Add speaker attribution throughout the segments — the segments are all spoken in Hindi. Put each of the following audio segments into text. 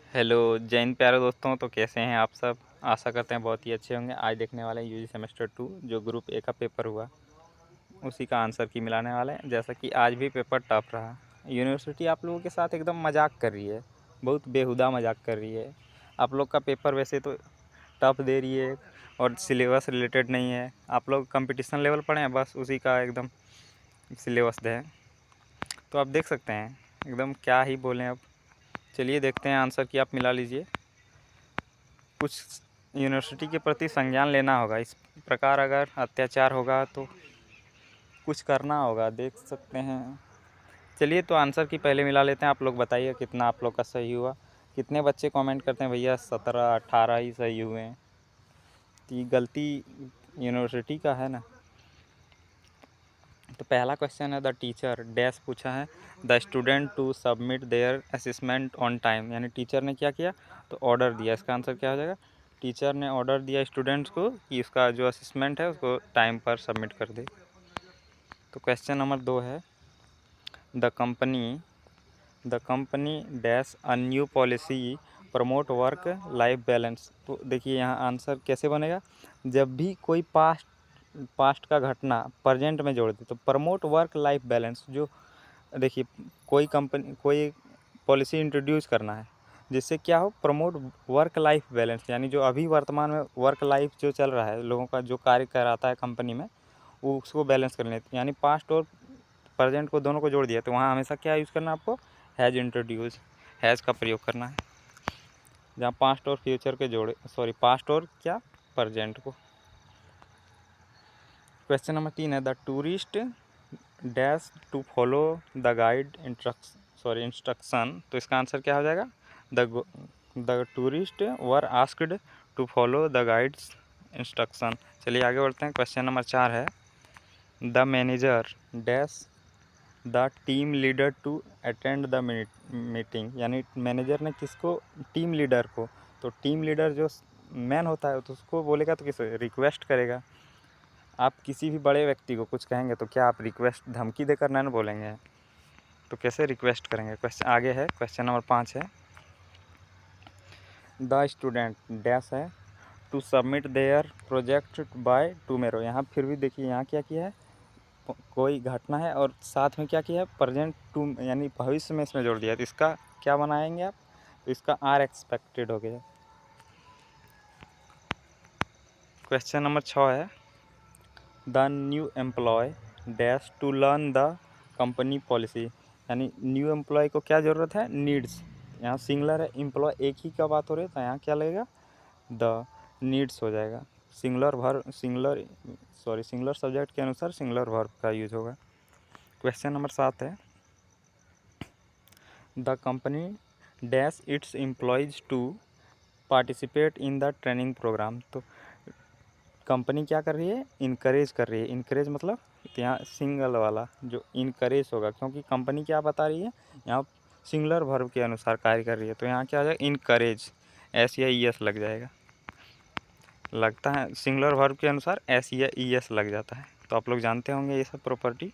Speaker 1: हेलो जय हिंद प्यारे दोस्तों। तो कैसे हैं आप सब? आशा करते हैं बहुत ही अच्छे होंगे। आज देखने वाले हैं यूजी सेमेस्टर 2 जो ग्रुप ए का पेपर हुआ, उसी का आंसर की मिलाने वाले हैं। जैसा कि आज भी पेपर टफ रहा। यूनिवर्सिटी आप लोगों के साथ एकदम मजाक कर रही है, बहुत बेहुदा मजाक कर रही है। आप लोग का पेपर वैसे तो टफ दे रही है और सिलेबस रिलेटेड नहीं है। आप लोग कंपटीशन लेवल पढ़े हैं, बस उसी का एकदम सिलेबस दें। तो आप देख सकते हैं एकदम क्या ही बोलें अब। चलिए देखते हैं आंसर की, आप मिला लीजिए। कुछ यूनिवर्सिटी के प्रति संज्ञान लेना होगा। इस प्रकार अगर अत्याचार होगा तो कुछ करना होगा, देख सकते हैं। चलिए तो आंसर की पहले मिला लेते हैं। आप लोग बताइए कितना आप लोग का सही हुआ। कितने बच्चे कमेंट करते हैं भैया 17-18 ही सही हुए हैं। तो ये गलती यूनिवर्सिटी का है ना। तो पहला क्वेश्चन है द टीचर डैश पूछा है the student to submit their assessment on time, यानी टीचर ने क्या किया तो ऑर्डर दिया। इसका आंसर क्या हो जाएगा? टीचर ने ऑर्डर दिया स्टूडेंट्स को कि उसका जो असेसमेंट है उसको टाइम पर सबमिट कर दे। तो क्वेश्चन नंबर 2 है the company dash a new policy promote work life balance. तो देखिए यहाँ आंसर कैसे बनेगा, जब भी कोई पास्ट का घटना प्रेजेंट में जोड़ दे तो प्रमोट वर्क लाइफ बैलेंस। जो देखिए कोई पॉलिसी इंट्रोड्यूस करना है जिससे क्या हो, प्रमोट वर्क लाइफ बैलेंस, यानी जो अभी वर्तमान में वर्क लाइफ जो चल रहा है, लोगों का जो कार्य कराता है कंपनी में, वो उसको बैलेंस करने। यानी पास्ट और प्रेजेंट को दोनों को जोड़ दिया तो वहाँ हमेशा क्या यूज़ करना है आपको? हैज़ इंट्रोड्यूस, हैज़ का प्रयोग करना है। जहाँ पास्ट और फ्यूचर के जोड़े, सॉरी पास्ट और क्या, प्रेजेंट को। क्वेश्चन नंबर 3 है the tourist dash to follow the guide instruction. तो इसका आंसर क्या हो जाएगा? The tourist were asked to follow the guide's instruction. चलिए आगे बढ़ते हैं। क्वेश्चन नंबर 4 है the manager dash the team leader to attend the meeting, यानी मैनेजर ने किसको? टीम लीडर को। तो टीम लीडर जो मैन होता है तो उसको बोलेगा तो किस रिक्वेस्ट करेगा। आप किसी भी बड़े व्यक्ति को कुछ कहेंगे तो क्या आप रिक्वेस्ट धमकी देकर नहीं बोलेंगे, तो कैसे रिक्वेस्ट करेंगे? क्वेश्चन आगे है। क्वेश्चन नंबर 5 है द स्टूडेंट डैश है to submit their project by tomorrow. यहाँ फिर भी देखिए यहाँ क्या किया है, कोई घटना है और साथ में क्या किया है, प्रेजेंट टू, यानी भविष्य में इसमें जोड़ दिया। तो इसका क्या बनाएंगे आप? तो इसका आर एक्सपेक्टेड हो गया। क्वेश्चन नंबर 6 है the new employee dash to learn the company policy, यानी न्यू एम्प्लॉय को क्या ज़रूरत है? नीड्स। यहाँ सिंगलर है, एम्प्लॉय एक ही का बात हो रही है तो यहाँ क्या लगेगा? द नीड्स हो जाएगा। सिंगलर सब्जेक्ट के अनुसार सिंगलर वर्ब का यूज होगा। क्वेश्चन नंबर 7 है the company dash its employees to participate in the training programme. तो कंपनी क्या कर रही है? इनकरेज कर रही है। इनकरेज मतलब यहाँ सिंगल वाला जो इनकरेज होगा, क्योंकि कंपनी क्या बता रही है यहाँ सिंगुलर वर्ब के अनुसार कार्य कर रही है। तो यहाँ क्या आ जाएगा? इनकरेज, एस या ई एस लग जाएगा। लगता है सिंगुलर वर्ब के अनुसार एस या ई एस लग जाता है, तो आप लोग जानते होंगे ये सब प्रॉपर्टी।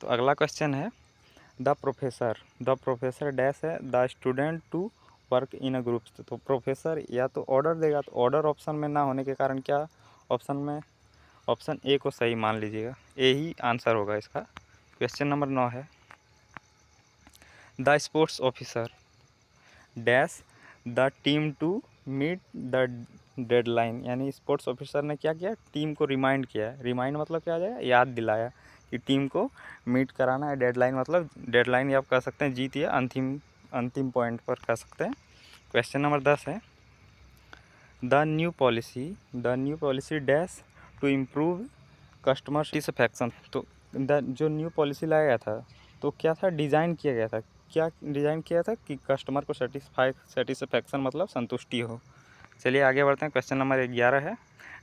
Speaker 1: तो अगला क्वेश्चन है द प्रोफेसर डैश है the student to work in a group. तो प्रोफेसर या तो ऑर्डर देगा, तो ऑर्डर ऑप्शन में ना होने के कारण क्या ऑप्शन में, ऑप्शन ए को सही मान लीजिएगा, ए ही आंसर होगा इसका। क्वेश्चन नंबर 9 है the sports officer dash the team to meet the deadline, यानी स्पोर्ट्स ऑफिसर ने क्या किया? टीम को रिमाइंड किया है। रिमाइंड मतलब क्या आ जाएगा? याद दिलाया कि टीम को मीट कराना है। डेडलाइन मतलब डेडलाइन या आप कह सकते हैं जीत या अंतिम पॉइंट पर कह सकते हैं। क्वेश्चन नंबर 10 है the new policy dash to improve customer satisfaction. तो जो न्यू पॉलिसी लाया गया था तो क्या था? डिज़ाइन किया गया था। क्या डिज़ाइन किया था कि कस्टमर को सेटिस्फैक्शन मतलब संतुष्टि हो। चलिए आगे बढ़ते हैं। क्वेश्चन नंबर 11 है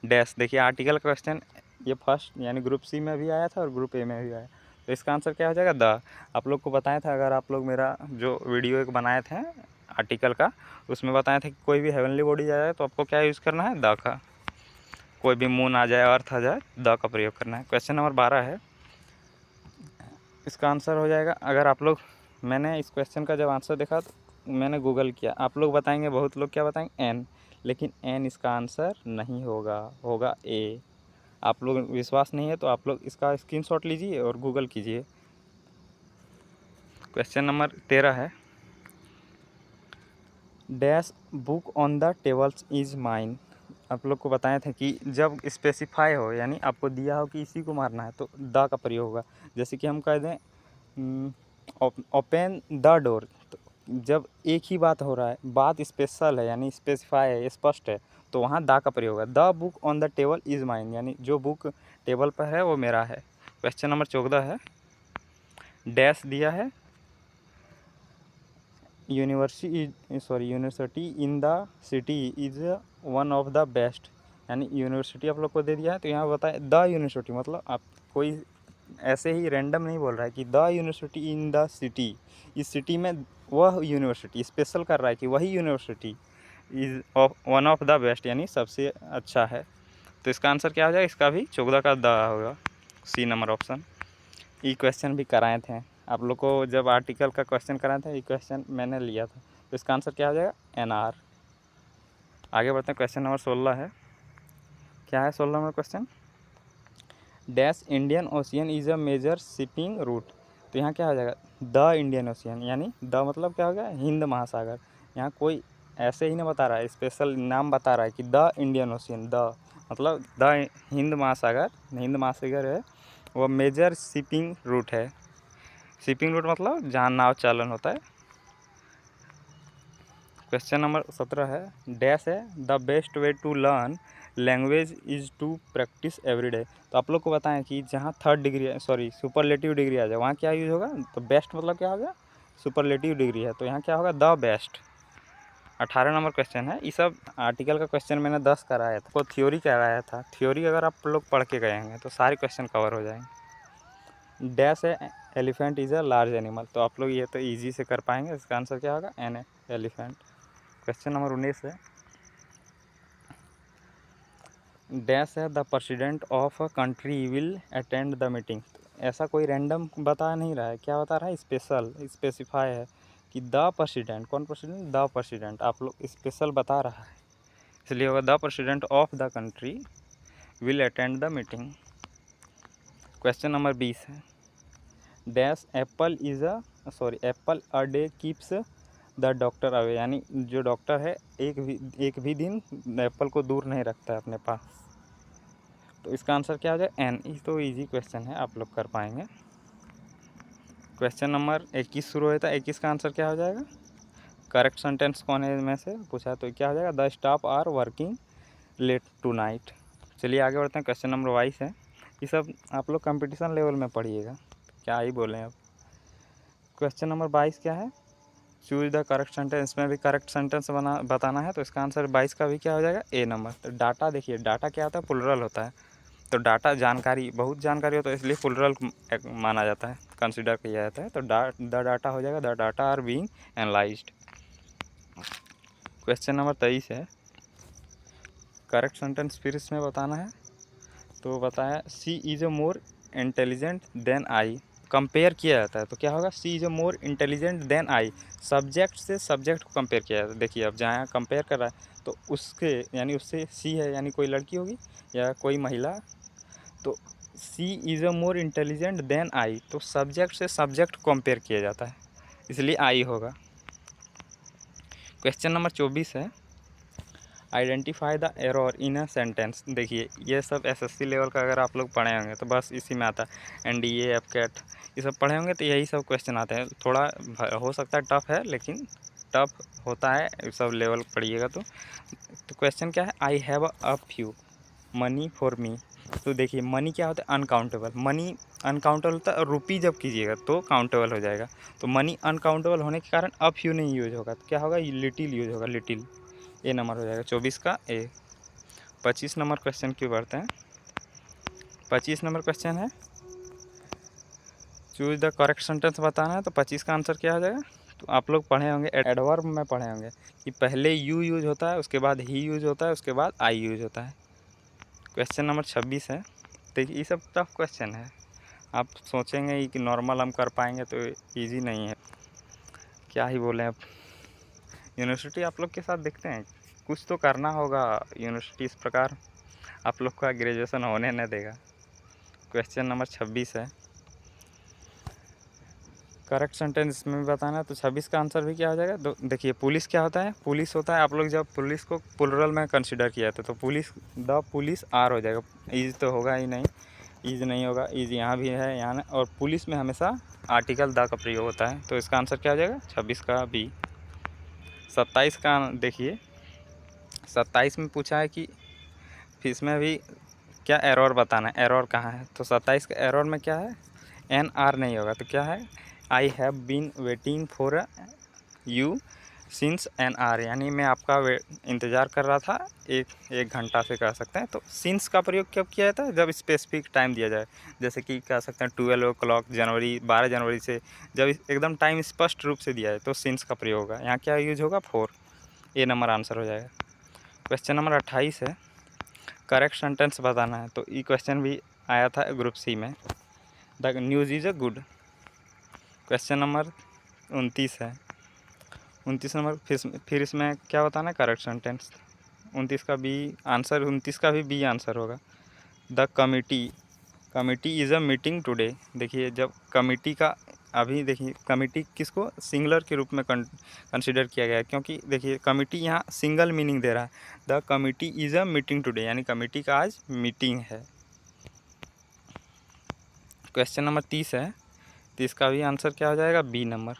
Speaker 1: डैश। देखिए आर्टिकल क्वेश्चन ये फर्स्ट यानी ग्रुप सी में भी आया था और ग्रुप ए में भी आया। तो इसका आंसर क्या हो जाएगा? द। आप लोग को बताया था, अगर आप लोग मेरा जो वीडियो एक बनाए थे आर्टिकल का, उसमें बताया था कि कोई भी हेवनली बॉडी आ जाए तो आपको क्या यूज़ करना है? द का। कोई भी मून आ जाए, अर्थ आ जाए, द का प्रयोग करना है। क्वेश्चन नंबर 12 है, इसका आंसर हो जाएगा, अगर आप लोग, मैंने इस क्वेश्चन का जब आंसर देखा तो मैंने गूगल किया, आप लोग बताएंगे, बहुत लोग क्या बताएंगे एन, लेकिन एन इसका आंसर नहीं होगा, होगा ए। आप लोग विश्वास नहीं है तो आप लोग इसका स्क्रीनशॉट लीजिए और गूगल कीजिए। क्वेश्चन नंबर 13 है, dash book on the tables is mine. आप लोग को बताए थे कि जब स्पेसिफाई हो, यानी आपको दिया हो कि इसी को मारना है, तो द का प्रयोग होगा। जैसे कि हम कह दें ओपन द डोर, तो जब एक ही बात हो रहा है, बात स्पेशल है यानी स्पेसिफाई है, स्पष्ट है, तो वहाँ द का प्रयोग होगा। The book on the table is mine, यानी जो बुक टेबल पर है वो मेरा है। क्वेश्चन नंबर 14 है, डैश दिया है, university in the city is one of the best, यानी यूनिवर्सिटी आप लोग को दे दिया है, तो यहाँ बताए द यूनिवर्सिटी, मतलब आप कोई ऐसे ही रैंडम नहीं बोल रहा है कि the university in the city, इस सिटी में वह यूनिवर्सिटी, स्पेशल कर रहा है कि वही university is one of the best, यानी सबसे अच्छा है। तो इसका आंसर क्या हो जाएगा, इसका भी 14 का द होगा, सी नंबर ऑप्शन। ये क्वेश्चन भी कराए थे आप लोग को, जब आर्टिकल का क्वेश्चन कराए थे, ये क्वेश्चन मैंने लिया था। तो इसका आंसर क्या हो जाएगा, एनआर। आगे बढ़ते हैं, क्वेश्चन नंबर 16 है, क्या है 16 number question, dash Indian Ocean is a major shipping route. तो यहाँ क्या हो जाएगा, द इंडियन ओशियन, यानी द मतलब क्या हो गया, हिंद महासागर। यहाँ कोई ऐसे ही नहीं बता रहा है, स्पेशल नाम बता रहा है कि द इंडियन ओशियन, द मतलब द हिंद महासागर है, वो मेजर शिपिंग रूट है। शिपिंग रूट मतलब जहाँ नाव चालन होता है। क्वेश्चन नंबर 17 है, डैश है, the best way to learn language is to practise every day. तो आप लोग को बताएं कि जहाँ थर्ड डिग्री, सुपरलेटिव डिग्री आ जाए, वहाँ क्या यूज होगा, तो बेस्ट मतलब क्या होगा, सुपरलेटिव डिग्री है, तो यहाँ क्या होगा, द बेस्ट। 18 नंबर क्वेश्चन है, ये सब आर्टिकल का क्वेश्चन मैंने 10 कराया था, तो थ्योरी कराया था। थ्योरी अगर आप लोग पढ़ के गए होंगे तो सारे क्वेश्चन कवर हो जाएंगे। डैश है, elephant is a large animal. तो आप लोग ये तो ईजी से कर पाएंगे, इसका आंसर क्या होगा, एन एलिफेंट। क्वेश्चन नंबर 19 है, डैश है, the president of a country will attend the meeting. ऐसा कोई रैंडम बता नहीं रहा है, क्या बता रहा है, स्पेशल स्पेसिफाई है कि द प्रेसिडेंट, कौन प्रेसिडेंट, द प्रेसिडेंट, आप लोग स्पेशल बता रहा है, इसलिए होगा the president of the country will attend the meeting. Question number 20 है, dash Apple a day keeps the doctor away, यानी जो डॉक्टर है एक भी दिन एप्पल को दूर नहीं रखता है अपने पास। तो इसका आंसर क्या हो जाए, एन। तो इजी क्वेश्चन है, आप लोग कर पाएंगे। क्वेश्चन नंबर 21 शुरू होता है, 21 का आंसर क्या हो जाएगा, करेक्ट सेंटेंस कौन है में से पूछा, तो क्या हो जाएगा, the staff are working late tonight. चलिए आगे बढ़ते हैं, क्वेश्चन नंबर 22 है, ये सब आप लोग कंपटीशन लेवल में पढ़िएगा, क्या ही बोलें अब। क्वेश्चन नंबर 22 क्या है, चूज द करेक्ट सेंटेंस, में भी करेक्ट सेंटेंस बताना है, तो इसका आंसर 22 का भी क्या हो जाएगा, ए नंबर। तो डाटा देखिए, डाटा क्या होता है, प्लुरल होता है, तो डाटा जानकारी, बहुत जानकारी हो तो इसलिए प्लुरल माना जाता है, कंसिडर किया जाता है। तो द डाटा हो जाएगा, the data are being analysed. Question number 23 है, करेक्ट सेंटेंस फिर इसमें बताना है, तो बताया she is a more intelligent than I, compare किया जाता है, तो क्या होगा, she is a more intelligent than I, subject से सब्जेक्ट को कंपेयर किया जाता है। देखिए अब जहाँ कंपेयर कर रहा है, तो उसके यानी उससे सी है, यानी कोई लड़की होगी या कोई महिला, तो she is a more intelligent than I, तो सब्जेक्ट से सब्जेक्ट कंपेयर किया जाता है, इसलिए आई होगा। क्वेश्चन नंबर 24 है, identify the error in a sentence. देखिए ये सब एसएससी लेवल का अगर आप लोग पढ़े होंगे तो बस इसी में आता है, एनडीए, एफकेट, ये सब पढ़े होंगे तो यही सब क्वेश्चन आते हैं। थोड़ा हो सकता है टफ है, लेकिन टफ होता है, ये सब लेवल पढ़िएगा तो क्वेश्चन क्या है, I have a few money for me. तो देखिए मनी क्या होता है, अनकाउंटेबल, मनी अनकाउंटेबल होता है, और रुपी जब कीजिएगा तो काउंटेबल हो जाएगा। तो मनी अनकाउंटेबल होने के कारण अ फ्यू नहीं यूज होगा, तो क्या होगा, लिटिल यूज होगा, लिटिल, ए नंबर हो जाएगा 24 का ए। 25 नंबर क्वेश्चन क्यों बढ़ते हैं, 25 नंबर क्वेश्चन है, चूज द करेक्ट सेंटेंस बताना है, तो 25 का आंसर क्या हो जाएगा, तो आप लोग पढ़े होंगे, एडवर्ब में पढ़े होंगे कि पहले यू यूज होता है, उसके बाद ही यूज होता है, उसके बाद आई यूज होता है। क्वेश्चन नंबर 26 है, देखिए ये सब टफ क्वेश्चन है, आप सोचेंगे कि नॉर्मल हम कर पाएंगे, तो ईजी नहीं है, क्या ही बोलें अब। यूनिवर्सिटी आप लोग के साथ देखते हैं, कुछ तो करना होगा। यूनिवर्सिटी इस प्रकार आप लोग का ग्रेजुएशन होने न देगा। क्वेश्चन नंबर 26 है, करेक्ट सेंटेंस इसमें भी बताना है। तो 26 का आंसर भी क्या हो जाएगा? तो देखिए, पुलिस क्या होता है? पुलिस होता है, आप लोग जब पुलिस को प्लुरल में कंसिडर किया था तो पुलिस, द पुलिस आर हो जाएगा। इज तो होगा ही नहीं, इज नहीं होगा, इज यहाँ भी है, यहाँ नहीं। और पुलिस में हमेशा आर्टिकल द का प्रयोग होता है। तो इसका आंसर क्या हो जाएगा? 26 का बी। 27 का देखिए, 27 में पूछा है कि फिर इसमें भी क्या एरर बताना है, एरर कहाँ है? तो 27 का एरर में क्या है? एन आर नहीं होगा तो क्या है? I have been waiting for you since an hour, यानी मैं आपका इंतज़ार कर रहा था एक घंटा से कह सकते हैं। तो सिंस का प्रयोग कब किया जाता है? जब स्पेसिफिक टाइम दिया जाए, जैसे कि कह सकते हैं 12 o'clock जनवरी, 12 जनवरी से, जब एकदम टाइम स्पष्ट रूप से दिया है तो सिंस का प्रयोग होगा। यहाँ क्या यूज होगा? 4। ए नंबर आंसर हो जाएगा। क्वेश्चन नंबर 28 है, करेक्ट सेंटेंस बताना है। तो ये क्वेश्चन भी आया था ग्रुप सी में, the news is a good. Question number 29 है, 29 नंबर फिर इसमें क्या बताना है? Correct sentence. 29 का बी आंसर, 29 का भी बी आंसर होगा। The committee is a meeting today. देखिए, जब कमिटी का, अभी देखिए कमिटी किसको सिंगुलर के रूप में कंसिडर किया गया है, क्योंकि देखिए कमिटी यहाँ सिंगल मीनिंग दे रहा है। The committee is a meeting today, यानी कमिटी का आज मीटिंग है। क्वेश्चन नंबर 30 है, तो इसका भी आंसर क्या हो जाएगा? B number.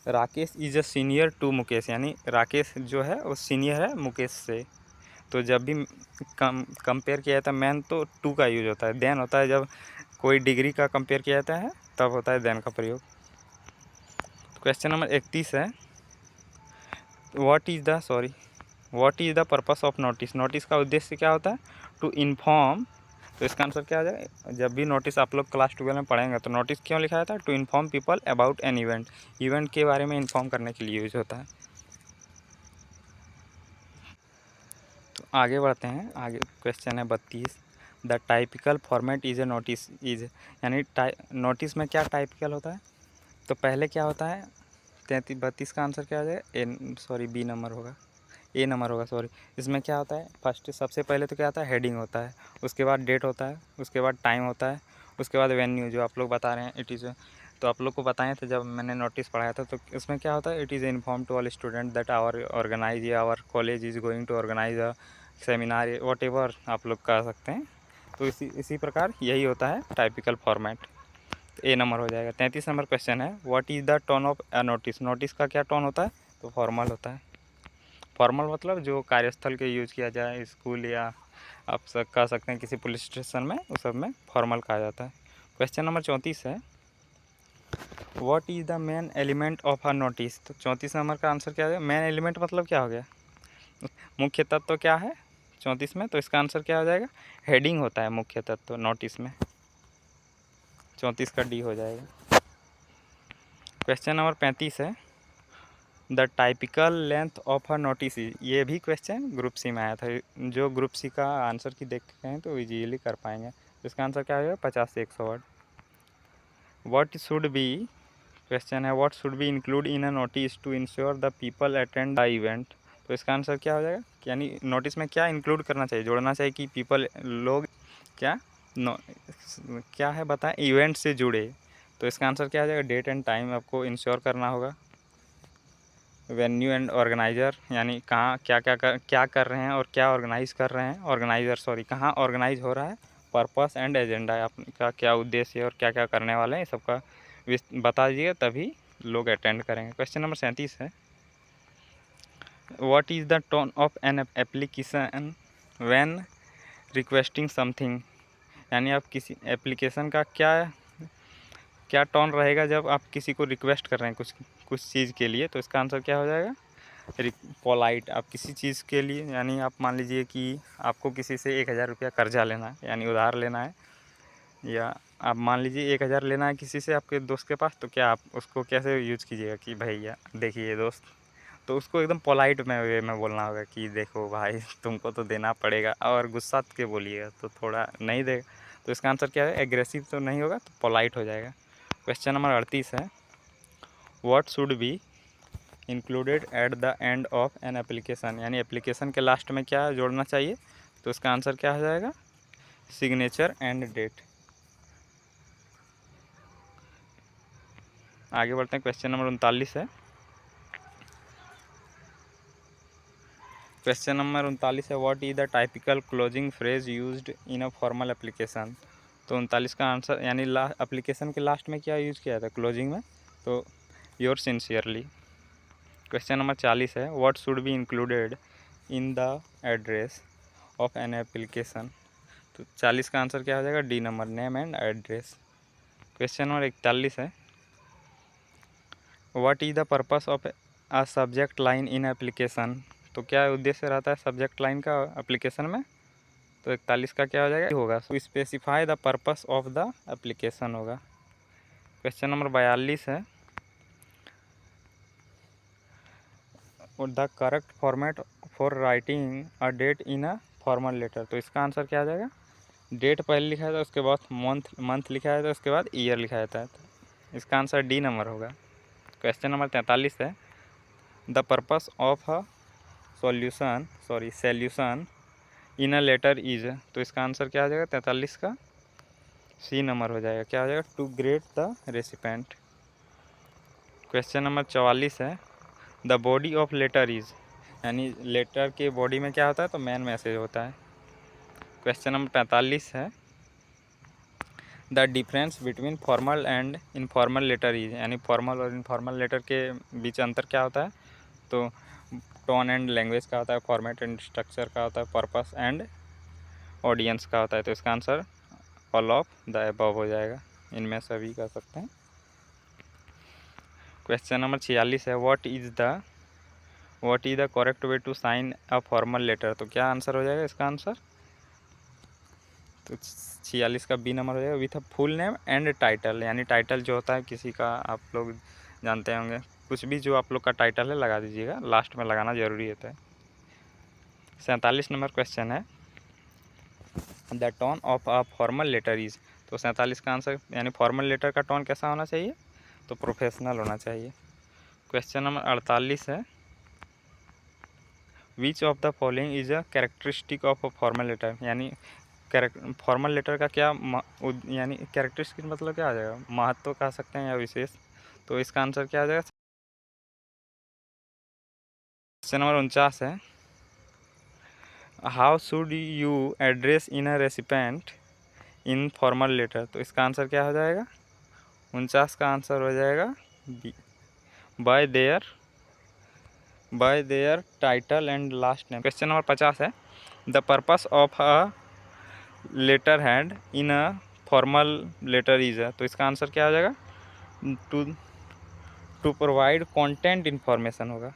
Speaker 1: Rakesh is a senior to Mukesh, यानी राकेश जो है वो सीनियर है मुकेश से। तो जब भी कंपेयर किया जाता है मैन, तो टू का यूज होता है। देन होता है जब कोई डिग्री का कंपेयर किया जाता है, तब होता है देन का प्रयोग। क्वेश्चन नंबर 31 है, what is the purpose of notice. Notice का उद्देश्य क्या होता है? To inform. तो इसका आंसर क्या आ जाएगा? जब भी नोटिस आप लोग क्लास 12 में पढ़ेंगे तो नोटिस क्यों लिखा जाता है? To inform people about an event, event के बारे में इन्फॉर्म करने के लिए यूज होता है। तो आगे बढ़ते हैं, आगे क्वेश्चन है 32, the typical format is a notice is, यानी नोटिस में क्या टाइपिकल होता है? तो पहले क्या होता है? 32 का आंसर क्या हो जाएगा? बी नंबर होगा, ए नंबर होगा, सॉरी। इसमें क्या होता है? फर्स्ट सबसे पहले तो क्या होता है? हेडिंग होता है, उसके बाद डेट होता है, उसके बाद टाइम होता है, उसके बाद वेन्यू, जो आप लोग बता रहे हैं इट इज़। तो आप लोग को बताए थे जब मैंने नोटिस पढ़ाया था, तो इसमें क्या होता है? It is inform to all student that our college is going to organise a seminar, whatever आप लोग कह सकते हैं। तो इसी प्रकार यही होता है टाइपिकल फॉर्मेट। ए नंबर हो जाएगा। 33 नंबर क्वेश्चन है, what is the tone of a notice. Notice का क्या टोन होता है? तो फॉर्मल होता है। फॉर्मल मतलब जो कार्यस्थल के यूज़ किया जाए, स्कूल या आप सब कह सकते हैं किसी पुलिस स्टेशन में, उस सब में फॉर्मल कहा जाता है। क्वेश्चन नंबर 34 है, what is the main element of a notice. तो 34 नंबर का आंसर क्या है? मेन एलिमेंट मतलब क्या हो गया? मुख्य तत्व क्या है 34 में? तो इसका आंसर क्या हो जाएगा? हेडिंग होता है मुख्य तत्व नोटिस में। 34 का डी हो जाएगा। क्वेश्चन नंबर 35 है, the typical length of a notice. ये भी क्वेश्चन ग्रुप सी में आया था। जो ग्रुप सी का आंसर की देखते हैं तो इजीली कर पाएंगे। तो इसका आंसर क्या होगा? 50 से 100 word. What should be, question है, what should be include in a notice to ensure the people attend the event. तो इसका आंसर क्या हो जाएगा? यानी नोटिस में क्या इंक्लूड करना चाहिए, जोड़ना चाहिए कि पीपल लोग क्या क्या है बताएं, इवेंट से जुड़े। तो इसका आंसर क्या हो जाएगा? डेट एंड टाइम आपको इंश्योर करना होगा। वेन्यू एंड ऑर्गेनाइज़र, यानी कहाँ क्या कर रहे हैं और क्या ऑर्गेनाइज़ कर रहे हैं, कहाँ ऑर्गेनाइज हो रहा है। पर्पस एंड एजेंडा, आपका क्या उद्देश्य है और क्या क्या करने वाले हैं, सबका बता दीजिएगा, तभी लोग अटेंड करेंगे। क्वेश्चन नंबर 37 है, what is the tone of an application when requesting something. यानी आप किसी एप्लीकेशन का क्या टोन रहेगा जब आप किसी को रिक्वेस्ट कर रहे हैं कुछ चीज़ के लिए। तो इसका आंसर क्या हो जाएगा? पोलाइट। आप किसी चीज़ के लिए, यानी आप मान लीजिए कि आपको किसी से 1000 रुपया कर्जा लेना है, यानी उधार लेना है, या आप मान लीजिए 1000 लेना है किसी से आपके दोस्त के पास। तो क्या आप उसको कैसे यूज कीजिएगा कि भैया देखिए दोस्त, तो उसको एकदम पोलाइट में वे में बोलना होगा कि देखो भाई तुमको तो देना पड़ेगा, और गुस्सा के बोलिएगा तो थोड़ा नहीं देगा। तो इसका आंसर क्या है? एग्रेसिव तो नहीं होगा, तो पोलाइट हो जाएगा। क्वेश्चन नंबर 38 है, what should be included at the end of an application, यानी एप्लीकेशन के लास्ट में क्या जोड़ना चाहिए, तो इसका आंसर क्या हो जाएगा, सिग्नेचर एंड डेट। आगे बढ़ते हैं, क्वेश्चन नंबर 39 है। क्वेश्चन नंबर 39 है, what is the typical closing phrase used in a formal application. तो 39 का आंसर, यानी एप्लीकेशन के लास्ट में क्या यूज़ किया था क्लोजिंग में, तो योर सिंसियरली। क्वेश्चन नंबर 40 है, what should be included in the address of an application. तो 40 का आंसर क्या हो जाएगा, D number, name and address. Question number 41 है, what is the purpose of a subject line in application. तो क्या उद्देश्य रहता है सब्जेक्ट लाइन का एप्लीकेशन में, तो 41 का क्या हो जाएगा, होगा तो specify the purpose of the application होगा। क्वेश्चन नंबर 42 है, the correct format for writing a date in a formal letter. तो इसका आंसर क्या आ जाएगा, डेट पहले लिखा जाता है, उसके बाद मंथ लिखा जाता है, उसके बाद ईयर लिखा जाता है, तो इसका आंसर डी नंबर होगा। क्वेश्चन नंबर 43 है, the purpose of a solution in a letter is. तो इसका आंसर क्या आ जाएगा 43 का, सी नंबर हो जाएगा, क्या हो जाएगा, to greet the recipient. Question number 44 है, the body of letter is, यानी लेटर के बॉडी में क्या होता है, तो मेन मैसेज होता है। क्वेश्चन नंबर 45 है, the difference between formal and informal letter is, यानी फॉर्मल और इनफॉर्मल लेटर के बीच अंतर क्या होता है, तो टोन एंड लैंग्वेज का होता है, फॉर्मेट एंड स्ट्रक्चर का होता है, पर्पस एंड ऑडियंस का होता है। तो इसका answer all of the above हो जाएगा, इनमें सभी कर सकते हैं। क्वेश्चन नंबर 46 है, what is the correct way to sign a formal letter. तो क्या आंसर हो जाएगा इसका आंसर, तो 46 का बी नंबर हो जाएगा, with a full name and title, यानी टाइटल जो होता है किसी का, आप लोग जानते होंगे, कुछ भी जो आप लोग का टाइटल है लगा दीजिएगा, लास्ट में लगाना ज़रूरी होता है। 47 नंबर क्वेश्चन है, the tone of a formal letter is. तो 47 का आंसर, यानी फॉर्मल लेटर का टोन कैसा होना चाहिए, तो प्रोफेशनल होना चाहिए। क्वेश्चन नंबर 48 है, which of the following is a characteristic of a formal letter, यानी फॉर्मल लेटर का क्या यानी कैरेक्टरिस्टिक मतलब क्या आ जाएगा, महत्व कह सकते हैं या विशेष। तो इसका आंसर क्या आ जाएगा, क्वेश्चन नंबर 49 है, how should you address in a recipient in formal letter. तो इसका आंसर क्या हो जाएगा, 49 का आंसर हो जाएगा by their title and last name. Question number 50 है, the purpose of a letter hand in a formal letter is. तो इसका आंसर क्या हो जाएगा, to to provide content information होगा,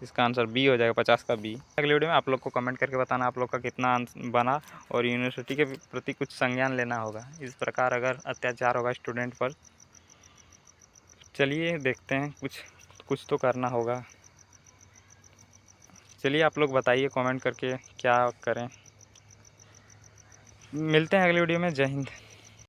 Speaker 1: इसका आंसर बी हो जाएगा, 50 का बी। अगले वीडियो में आप लोग को कमेंट करके बताना आप लोग का कितना बना, और यूनिवर्सिटी के प्रति कुछ संज्ञान लेना होगा। इस प्रकार अगर अत्याचार होगा स्टूडेंट पर, चलिए देखते हैं, कुछ तो करना होगा। चलिए आप लोग बताइए कमेंट करके क्या करें। मिलते हैं अगले वीडियो में, जय हिंद।